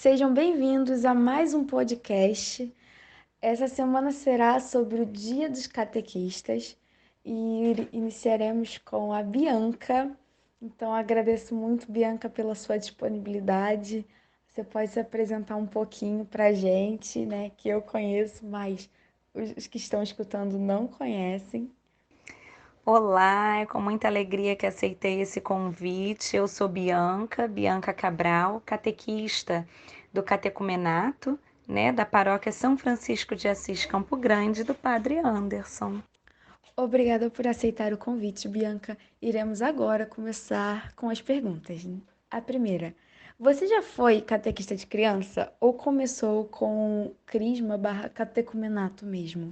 Sejam bem-vindos a mais um podcast. Essa semana será sobre o Dia dos Catequistas e iniciaremos com a Bianca. Então, agradeço muito, Bianca, pela sua disponibilidade. Você pode se apresentar um pouquinho para a gente, né? Que eu conheço, mas os que estão escutando não conhecem. Olá, é com muita alegria que aceitei esse convite. Eu sou Bianca Cabral, catequista do catecumenato, né, da paróquia São Francisco de Assis Campo Grande, do Padre Anderson. Obrigada por aceitar o convite, Bianca. Iremos agora começar com as perguntas. A primeira: você já foi catequista de criança ou começou com crisma barra catecumenato mesmo?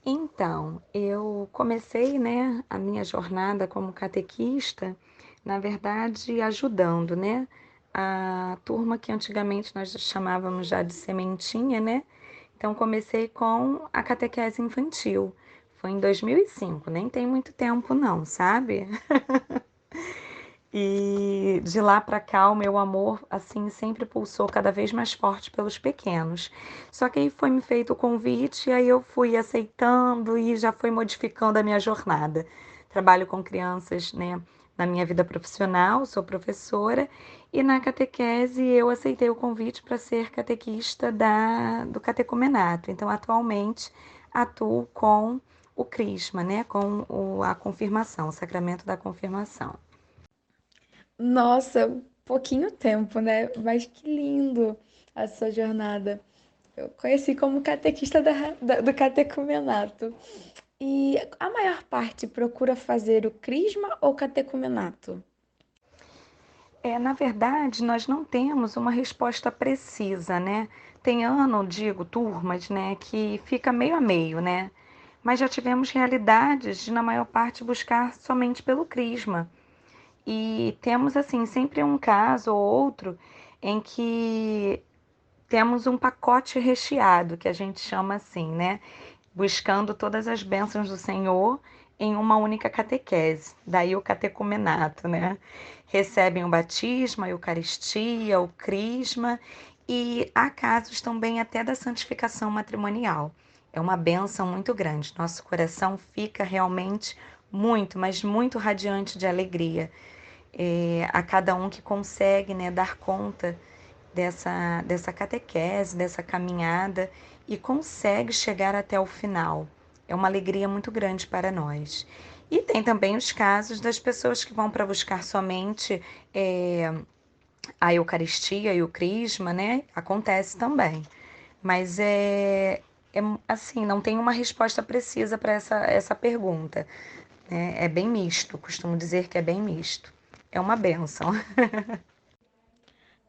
Então, eu comecei, né, a minha jornada como catequista, na verdade, ajudando, né, a turma que antigamente nós chamávamos já de sementinha, né? Então, comecei com a catequese infantil. Foi em 2005, nem tem muito tempo não, sabe? E de lá para cá o meu amor assim sempre pulsou cada vez mais forte pelos pequenos. Só que aí foi me feito o convite e aí eu fui aceitando e já foi modificando a minha jornada. Trabalho com crianças, né, na minha vida profissional, sou professora e na catequese eu aceitei o convite para ser catequista do catecumenato. Então atualmente atuo com o crisma, né, com a confirmação, o sacramento da confirmação. Nossa, pouquinho tempo, né? Mas que lindo a sua jornada. Eu conheci como catequista do catecumenato. E a maior parte procura fazer o crisma ou catecumenato? Na verdade, nós não temos uma resposta precisa, né? Tem ano, digo, turmas, né, que fica meio a meio, né? Mas já tivemos realidades de, na maior parte, buscar somente pelo crisma. E temos, assim, sempre um caso ou outro em que temos um pacote recheado, que a gente chama assim, né? Buscando todas as bênçãos do Senhor em uma única catequese, daí o catecumenato, né? Recebem o batismo, a Eucaristia, o crisma e há casos também até da santificação matrimonial. É uma bênção muito grande. Nosso coração fica realmente muito, mas muito radiante de alegria. A cada um que consegue, né, dar conta dessa catequese, dessa caminhada e consegue chegar até o final. É uma alegria muito grande para nós. E tem também os casos das pessoas que vão para buscar somente a Eucaristia e o Crisma, né? Acontece também. Mas é assim, não tem uma resposta precisa para essa pergunta. Né? É bem misto, costumo dizer que é bem misto. É uma bênção.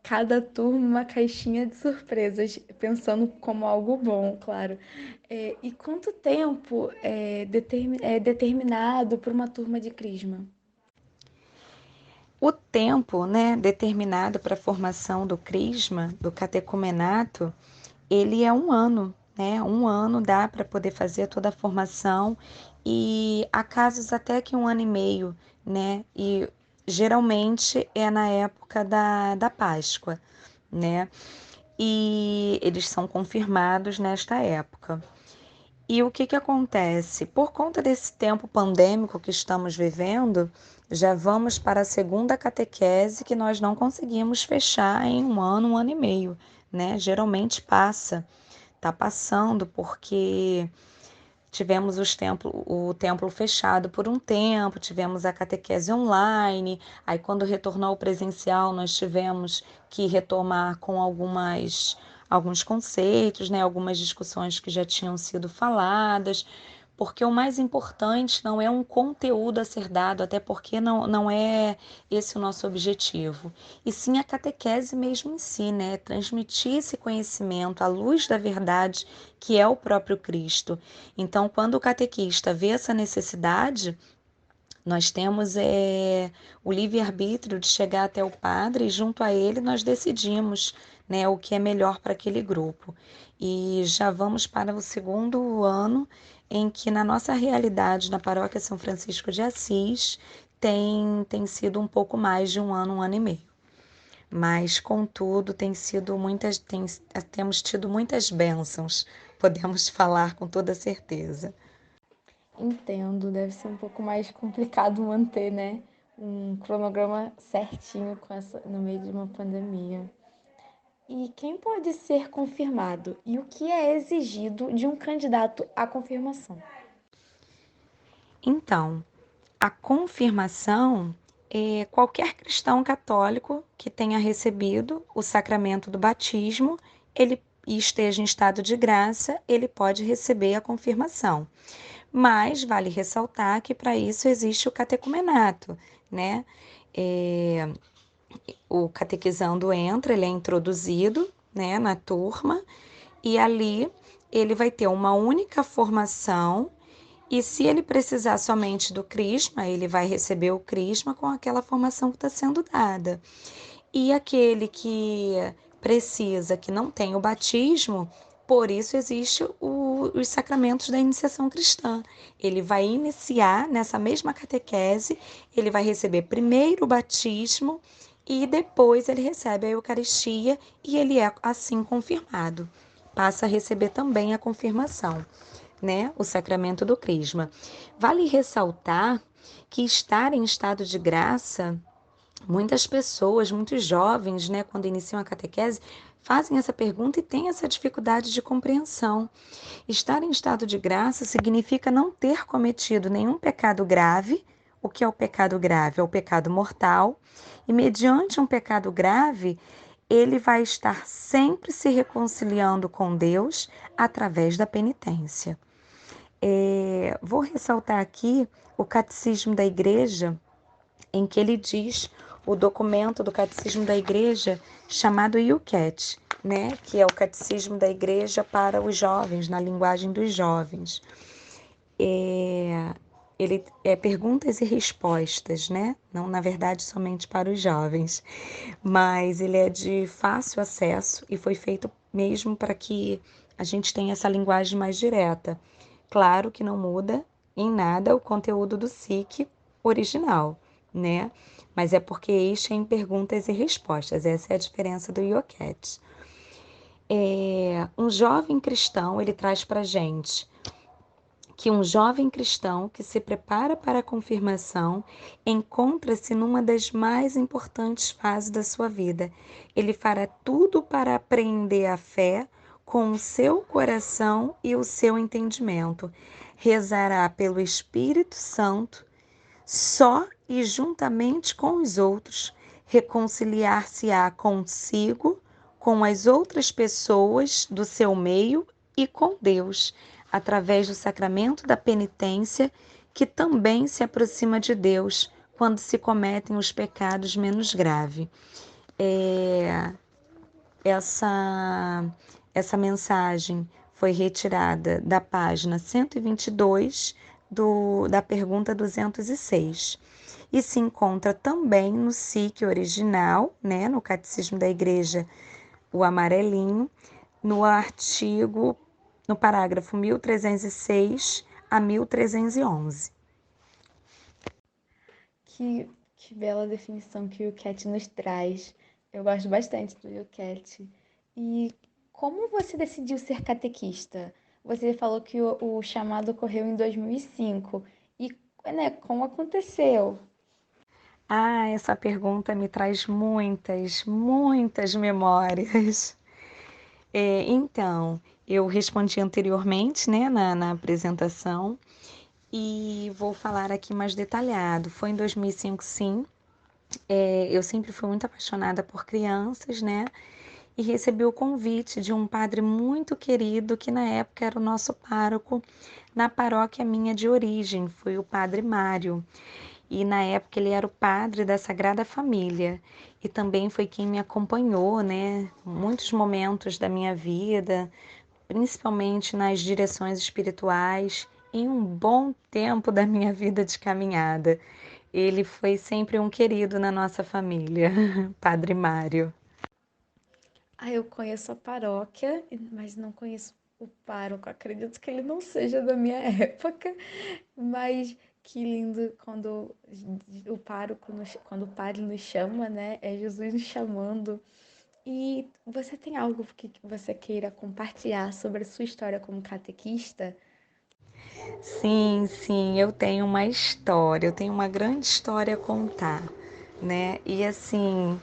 Cada turma uma caixinha de surpresas, pensando como algo bom, claro. E quanto tempo é determinado para uma turma de crisma? O tempo, né, determinado para a formação do crisma, do catecumenato, ele é um ano, né? Um ano dá para poder fazer toda a formação e há casos até que um ano e meio, né? E geralmente é na época da Páscoa, né? E eles são confirmados nesta época. E o que que acontece? Por conta desse tempo pandêmico que estamos vivendo, já vamos para a segunda catequese que nós não conseguimos fechar em um ano e meio, né? Geralmente passa, tá passando porque tivemos o templo fechado por um tempo, tivemos a catequese online, aí quando retornou ao presencial nós tivemos que retomar com alguns conceitos, né, algumas discussões que já tinham sido faladas, porque o mais importante não é um conteúdo a ser dado, até porque não é esse o nosso objetivo, e sim a catequese mesmo em si, né? Transmitir esse conhecimento à luz da verdade que é o próprio Cristo. Então, quando o catequista vê essa necessidade, nós temos o livre-arbítrio de chegar até o padre e junto a ele nós decidimos, né, o que é melhor para aquele grupo. E já vamos para o segundo ano em que na nossa realidade, na paróquia São Francisco de Assis, tem sido um pouco mais de um ano e meio. mas contudo temos tido muitas bênçãos, podemos falar com toda certeza. Entendo, deve ser um pouco mais complicado manter, né, um cronograma certinho no meio de uma pandemia. E quem pode ser confirmado? E o que é exigido de um candidato à confirmação? Então, a confirmação é qualquer cristão católico que tenha recebido o sacramento do batismo, ele e esteja em estado de graça, ele pode receber a confirmação. Mas vale ressaltar que para isso existe o catecumenato, né? É, o catequizando entra, ele é introduzido, né, na turma, e ali ele vai ter uma única formação, e se ele precisar somente do crisma, ele vai receber o crisma com aquela formação que está sendo dada. E aquele que precisa, que não tem o batismo, por isso existe os sacramentos da iniciação cristã. Ele vai iniciar nessa mesma catequese, ele vai receber primeiro o batismo e depois ele recebe a Eucaristia e ele é assim confirmado. Passa a receber também a confirmação, né? O sacramento do crisma. Vale ressaltar que estar em estado de graça, muitas pessoas, muitos jovens, né, quando iniciam a catequese, fazem essa pergunta e têm essa dificuldade de compreensão. Estar em estado de graça significa não ter cometido nenhum pecado grave. O que é o pecado grave? É o pecado mortal. E mediante um pecado grave, ele vai estar sempre se reconciliando com Deus através da penitência. Vou ressaltar aqui o Catecismo da Igreja, em que ele diz o documento do Catecismo da Igreja chamado IUCAT, né, que é o Catecismo da Igreja para os jovens, na linguagem dos jovens. Ele é perguntas e respostas, né? Não, na verdade, somente para os jovens, mas ele é de fácil acesso e foi feito mesmo para que a gente tenha essa linguagem mais direta. Claro que não muda em nada o conteúdo do SIC original, né? Mas é porque este é em perguntas e respostas. Essa é a diferença do IOCAT. Um jovem cristão, ele traz para gente que um jovem cristão que se prepara para a confirmação encontra-se numa das mais importantes fases da sua vida. Ele fará tudo para apreender a fé com o seu coração e o seu entendimento. Rezará pelo Espírito Santo, só e juntamente com os outros, reconciliar-se-á consigo, com as outras pessoas do seu meio e com Deus, através do sacramento da penitência, que também se aproxima de Deus quando se cometem os pecados menos graves. É, essa mensagem foi retirada da página 122 da pergunta 206 e se encontra também no SIC original, né, no Catecismo da Igreja, o amarelinho, no artigo, no parágrafo 1306 a 1311. Que bela definição que o Cat nos traz. Eu gosto bastante do YouCat. E como você decidiu ser catequista? Você falou que o chamado ocorreu em 2005. E, né, como aconteceu? Ah, essa pergunta me traz muitas, muitas memórias. Então, eu respondi anteriormente, né, na apresentação, e vou falar aqui mais detalhado. Foi em 2005, sim. Eu sempre fui muito apaixonada por crianças, né? E recebi o convite de um padre muito querido, que na época era o nosso pároco na paróquia minha de origem, foi o padre Mário. E na época ele era o padre da Sagrada Família e também foi quem me acompanhou, né, muitos momentos da minha vida, principalmente nas direções espirituais, em um bom tempo da minha vida de caminhada. Ele foi sempre um querido na nossa família, Padre Mário. Ah, eu conheço a paróquia, mas não conheço o pároco. Acredito que ele não seja da minha época, mas Que lindo quando quando o padre nos chama, né? É Jesus nos chamando. E você tem algo que você queira compartilhar sobre a sua história como catequista? Sim, sim, eu tenho uma história, eu tenho uma grande história a contar, né? E assim,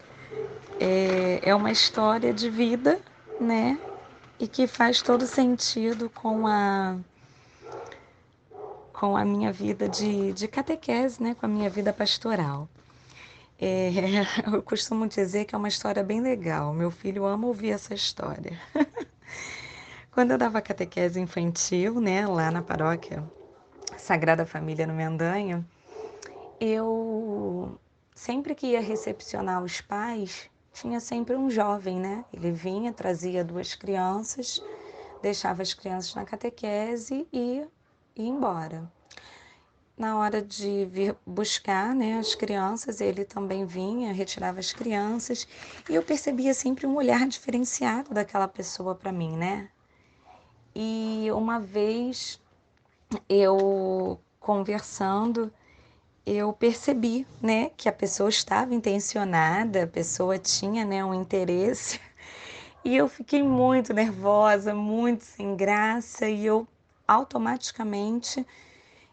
é uma história de vida, né? E que faz todo sentido com a minha vida de catequese, né? Com a minha vida pastoral. É, eu costumo dizer que é uma história bem legal. Meu filho ama ouvir essa história. Quando eu dava catequese infantil, né, lá na paróquia Sagrada Família no Mendanha, eu sempre que ia recepcionar os pais, tinha sempre um jovem, né? Ele vinha, trazia duas crianças, deixava as crianças na catequese e ia embora. Na hora de vir buscar, né, as crianças, ele também vinha, retirava as crianças, e eu percebia sempre um olhar diferenciado daquela pessoa para mim, né? E uma vez eu conversando, eu percebi, né, que a pessoa estava intencionada, a pessoa tinha, né, um interesse, e eu fiquei muito nervosa, muito sem graça, e eu automaticamente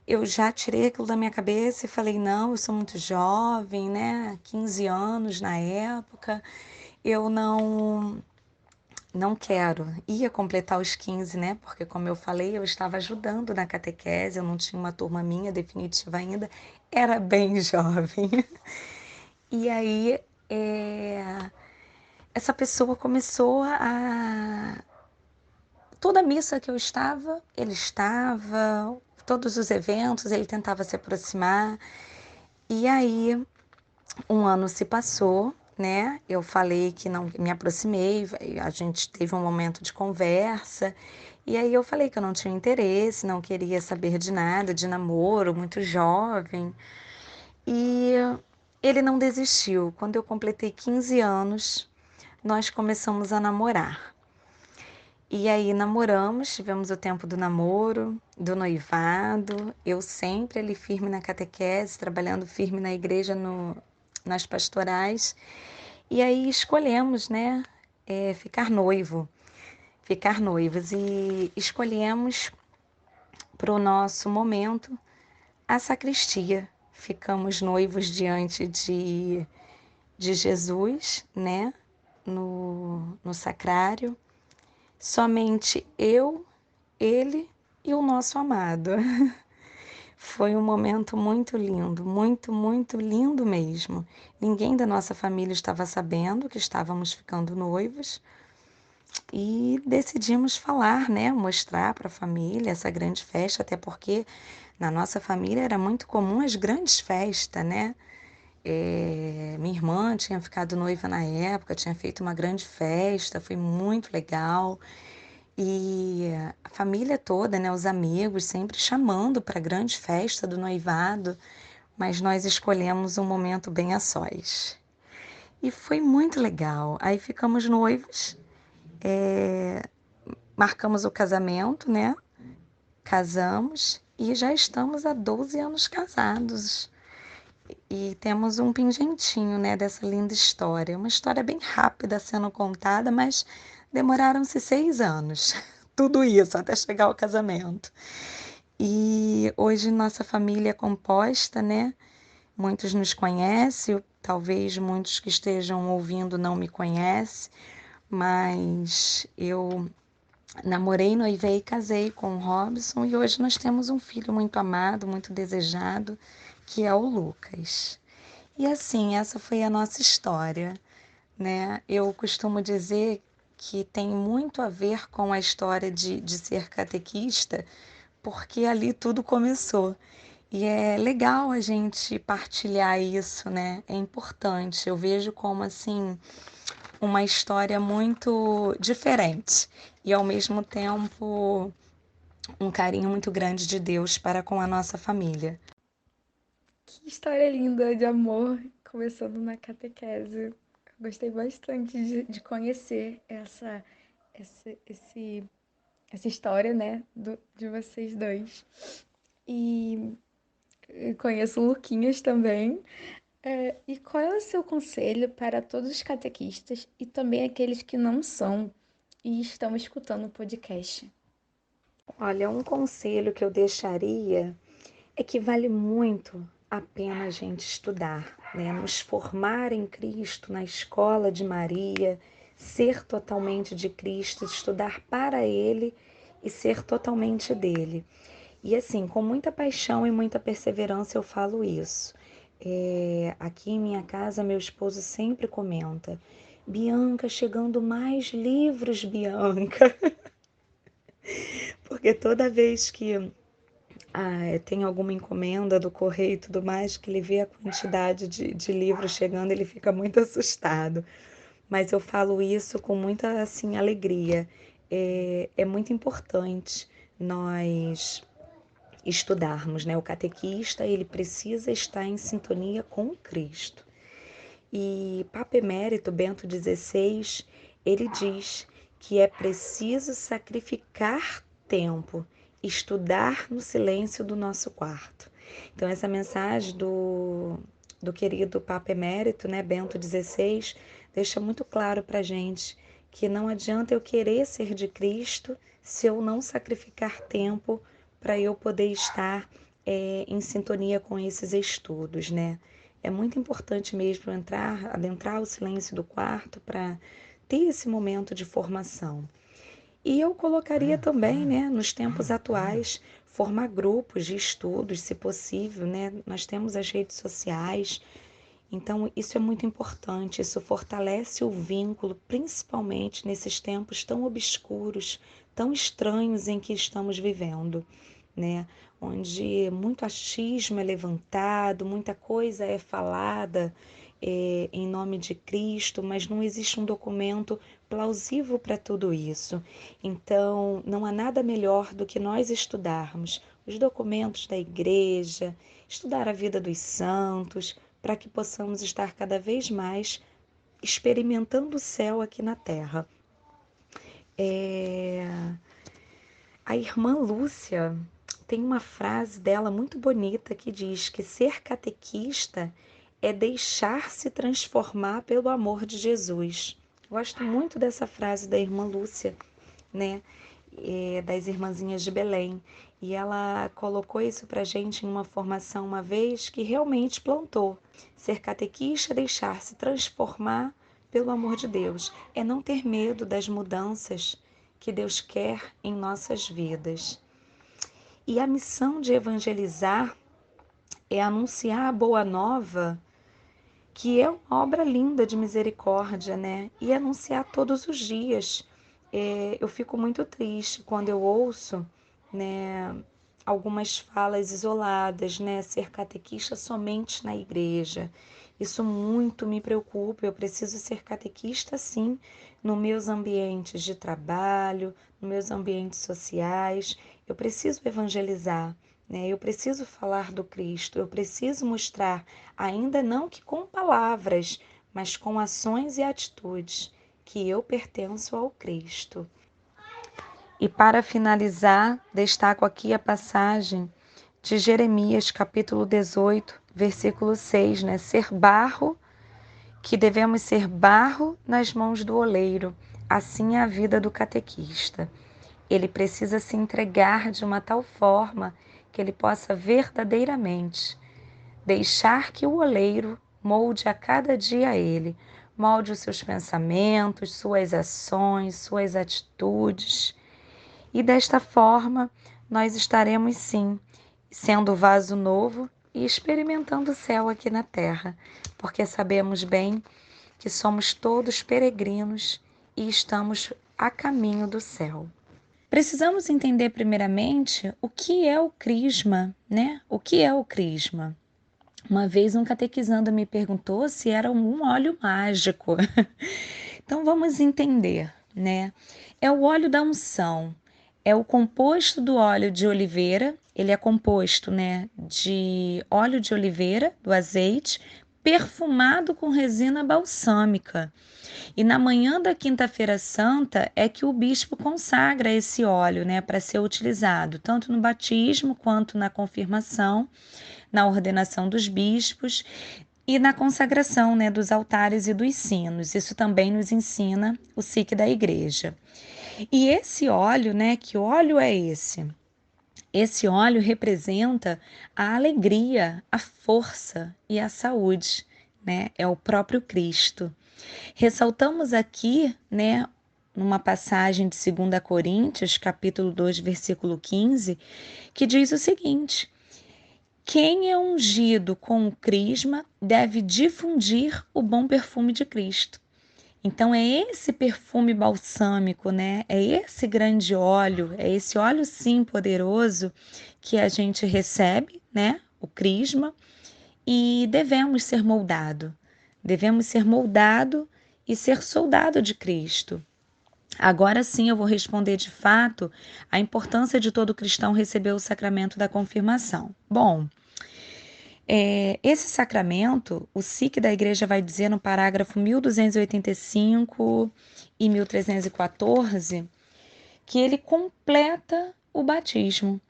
eu já tirei aquilo da minha cabeça e falei, não, eu sou muito jovem, né, 15 anos na época, eu não quero. Ia completar os 15, né? Porque, como eu falei, eu estava ajudando na catequese, eu não tinha uma turma minha definitiva ainda, era bem jovem. E aí, é, essa pessoa começou a. Toda missa que eu estava, ele estava, todos os eventos, ele tentava se aproximar. E aí, um ano se passou, né? Eu falei que não me aproximei, a gente teve um momento de conversa, e aí eu falei que eu não tinha interesse, não queria saber de nada, de namoro, muito jovem. E ele não desistiu. Quando eu completei 15 anos, nós começamos a namorar. E aí namoramos, tivemos o tempo do namoro, do noivado, eu sempre ali firme na catequese, trabalhando firme na igreja nas pastorais. E aí escolhemos, né, ficar noivo, ficar noivos e escolhemos para o nosso momento a sacristia. Ficamos noivos diante de Jesus, né, no sacrário. Somente eu, ele e o nosso amado. Foi um momento muito lindo, muito, muito lindo mesmo. Ninguém da nossa família estava sabendo que estávamos ficando noivos e decidimos falar, né, mostrar para a família essa grande festa, até porque na nossa família era muito comum as grandes festas, né? Minha irmã tinha ficado noiva na época, tinha feito uma grande festa, foi muito legal. E a família toda, né, os amigos, sempre chamando para a grande festa do noivado, mas nós escolhemos um momento bem a sós. E foi muito legal. Aí ficamos noivos, marcamos o casamento, né? Casamos e já estamos há 12 anos casados. E temos um pingentinho, né, dessa linda história. Uma história bem rápida sendo contada, mas demoraram-se 6 anos. Tudo isso até chegar ao casamento. E hoje nossa família é composta, né? Muitos nos conhecem, talvez muitos que estejam ouvindo não me conhecem, mas eu namorei, noivei e casei com o Robson e hoje nós temos um filho muito amado, muito desejado, que é o Lucas. E assim, essa foi a nossa história, né? Eu costumo dizer que tem muito a ver com a história de ser catequista, porque ali tudo começou. E é legal a gente partilhar isso, né? É importante. Eu vejo como assim uma história muito diferente e ao mesmo tempo um carinho muito grande de Deus para com a nossa família. Que história linda de amor, começando na catequese. Eu gostei bastante de conhecer essa, esse, essa história, né, de vocês dois. E E conheço o Luquinhas também. E qual é o seu conselho para todos os catequistas e também aqueles que não são e estão escutando o podcast? Olha, um conselho que eu deixaria é que vale muito a pena a gente estudar, né? Nos formar em Cristo, na escola de Maria, ser totalmente de Cristo, estudar para Ele e ser totalmente dele. E assim, com muita paixão e muita perseverança eu falo isso. Aqui em minha casa, meu esposo sempre comenta: Bianca, chegando mais livros, Bianca. Porque toda vez que tem alguma encomenda do correio e tudo mais, que ele vê a quantidade de livros chegando, ele fica muito assustado. Mas eu falo isso com muita assim, alegria. É muito importante nós estudarmos, né? O catequista, ele precisa estar em sintonia com Cristo. E Papa Emérito Bento XVI, ele diz que é preciso sacrificar tempo, estudar no silêncio do nosso quarto. Então, essa mensagem do querido Papa Emérito, né, Bento XVI, deixa muito claro para a gente que não adianta eu querer ser de Cristo se eu não sacrificar tempo para eu poder estar em sintonia com esses estudos, né? É muito importante mesmo adentrar o silêncio do quarto para ter esse momento de formação. E eu colocaria também, né, nos tempos atuais, formar grupos de estudos, se possível, né? Nós temos as redes sociais, então isso é muito importante, isso fortalece o vínculo, principalmente nesses tempos tão obscuros, tão estranhos em que estamos vivendo, né? Onde muito achismo é levantado, muita coisa é falada em nome de Cristo, mas não existe um documento plausível para tudo isso. Então, não há nada melhor do que nós estudarmos os documentos da igreja, estudar a vida dos santos, para que possamos estar cada vez mais experimentando o céu aqui na terra. É... A irmã Lúcia tem uma frase dela muito bonita que diz que ser catequista é deixar-se transformar pelo amor de Jesus. Gosto muito dessa frase da irmã Lúcia, né? Das irmãzinhas de Belém. E ela colocou isso para a gente em uma formação uma vez que realmente plantou. Ser catequista é deixar-se transformar pelo amor de Deus. É não ter medo das mudanças que Deus quer em nossas vidas. E a missão de evangelizar é anunciar a boa nova, que é uma obra linda de misericórdia, né? E anunciar todos os dias. Eu fico muito triste quando eu ouço, né, algumas falas isoladas, né? Ser catequista somente na igreja. Isso muito me preocupa. Eu preciso ser catequista, sim, nos meus ambientes de trabalho, nos meus ambientes sociais. Eu preciso evangelizar, né? Eu preciso falar do Cristo. Eu preciso mostrar, ainda não que com palavras, mas com ações e atitudes, que eu pertenço ao Cristo. E para finalizar, destaco aqui a passagem de Jeremias, capítulo 18, versículo 6, né? Ser barro, que devemos ser barro nas mãos do oleiro. Assim é a vida do catequista. Ele precisa se entregar de uma tal forma que ele possa verdadeiramente deixar que o oleiro molde a cada dia ele, molde os seus pensamentos, suas ações, suas atitudes. E desta forma, nós estaremos sim sendo vaso novo e experimentando o céu aqui na terra, porque sabemos bem que somos todos peregrinos e estamos a caminho do céu. Precisamos entender primeiramente o que é o crisma, né? O que é o crisma? Uma vez um catequizando me perguntou se era um óleo mágico. Então vamos entender, né? É o óleo da unção, é o composto do óleo de oliveira, ele é composto, né, de óleo de oliveira, do azeite, perfumado com resina balsâmica. E na manhã da Quinta-feira Santa é que o bispo consagra esse óleo, né, para ser utilizado, tanto no batismo quanto na confirmação, na ordenação dos bispos e na consagração, né, dos altares e dos sinos. Isso também nos ensina o SIC da igreja. E esse óleo, né, que óleo é esse? Esse óleo representa a alegria, a força e a saúde, né? É o próprio Cristo. Ressaltamos aqui, né, numa passagem de 2 Coríntios, capítulo 2, versículo 15, que diz o seguinte: quem é ungido com o crisma deve difundir o bom perfume de Cristo. Então é esse perfume balsâmico, né? É esse grande óleo, é esse óleo sim poderoso que a gente recebe, né? O crisma, e devemos ser moldado. Devemos ser moldado e ser soldado de Cristo. Agora sim eu vou responder de fato a importância de todo cristão receber o sacramento da confirmação. Bom, esse sacramento, o SIC da Igreja vai dizer no parágrafo 1285 e 1314 que ele completa o batismo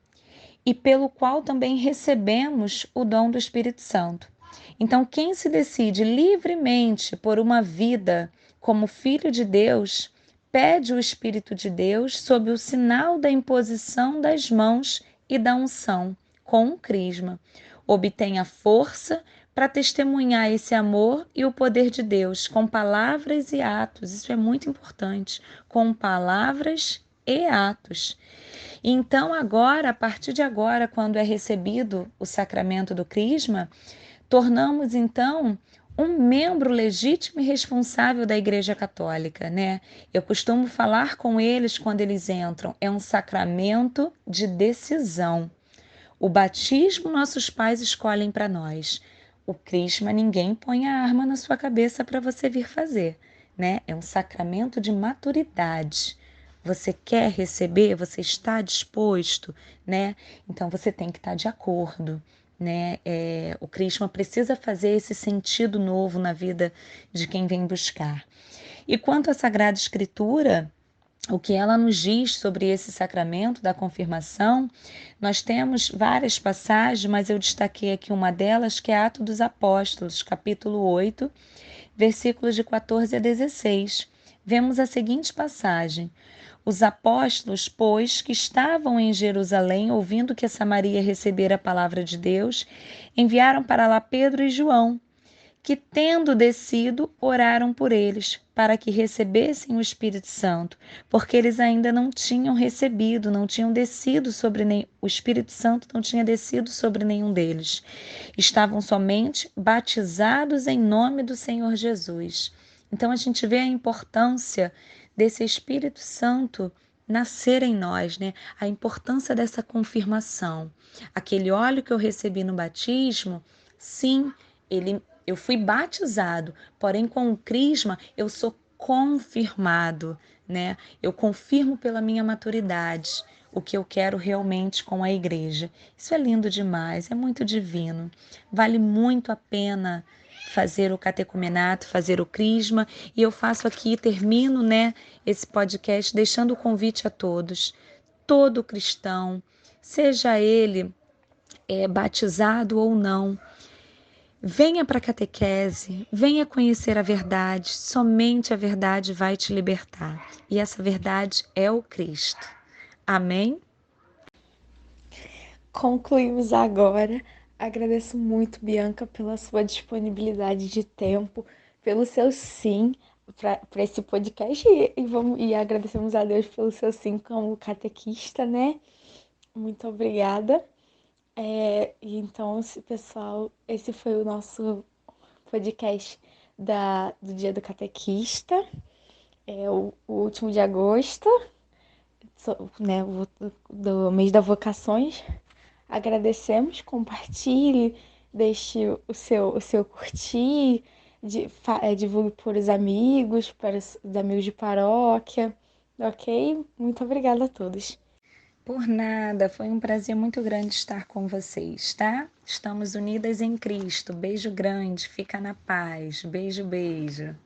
e pelo qual também recebemos o dom do Espírito Santo. Então, quem se decide livremente por uma vida como filho de Deus, pede o Espírito de Deus sob o sinal da imposição das mãos e da unção, com o crisma. Obtém a força para testemunhar esse amor e o poder de Deus com palavras e atos. Isso é muito importante, com palavras e atos. Então, agora, a partir de agora, quando é recebido o sacramento do crisma, tornamos então um membro legítimo e responsável da Igreja Católica, né? Eu costumo falar com eles quando eles entram, é um sacramento de decisão. O batismo nossos pais escolhem para nós. O crisma ninguém põe a arma na sua cabeça para você vir fazer, né? É um sacramento de maturidade. Você quer receber? Você está disposto, né? Então você tem que estar de acordo, né? O crisma precisa fazer esse sentido novo na vida de quem vem buscar. E quanto à Sagrada Escritura, o que ela nos diz sobre esse sacramento da confirmação, nós temos várias passagens, mas eu destaquei aqui uma delas, que é Atos dos Apóstolos, capítulo 8, versículos de 14 a 16. Vemos a seguinte passagem: os apóstolos, pois, que estavam em Jerusalém, ouvindo que Samaria recebera a palavra de Deus, enviaram para lá Pedro e João, que, tendo descido, oraram por eles, para que recebessem o Espírito Santo, porque eles ainda não tinham recebido, não tinham descido sobre o Espírito Santo não tinha descido sobre nenhum deles. Estavam somente batizados em nome do Senhor Jesus. Então a gente vê a importância desse Espírito Santo nascer em nós, né? A importância dessa confirmação. Aquele óleo que eu recebi no batismo, sim, eu fui batizado, porém com o crisma eu sou confirmado, né? Eu confirmo pela minha maturidade o que eu quero realmente com a igreja. Isso é lindo demais, é muito divino. Vale muito a pena fazer o catecumenato, fazer o crisma, e eu faço aqui, termino, né, esse podcast deixando o convite a todos. Todo cristão, seja ele batizado ou não, venha para a catequese, venha conhecer a verdade, somente a verdade vai te libertar. E essa verdade é o Cristo. Amém? Concluímos agora. Agradeço muito, Bianca, pela sua disponibilidade de tempo, pelo seu sim para esse podcast e agradecemos a Deus pelo seu sim como catequista, né? Muito obrigada. E então, pessoal, esse foi o nosso podcast do Dia do Catequista, o último de agosto, né, do mês das vocações. Agradecemos, compartilhe, deixe o seu curtir, divulgue para os amigos, para os amigos de paróquia, ok? Muito obrigada a todos. Por nada, foi um prazer muito grande estar com vocês, tá? Estamos unidas em Cristo. Beijo grande, fica na paz. Beijo, beijo.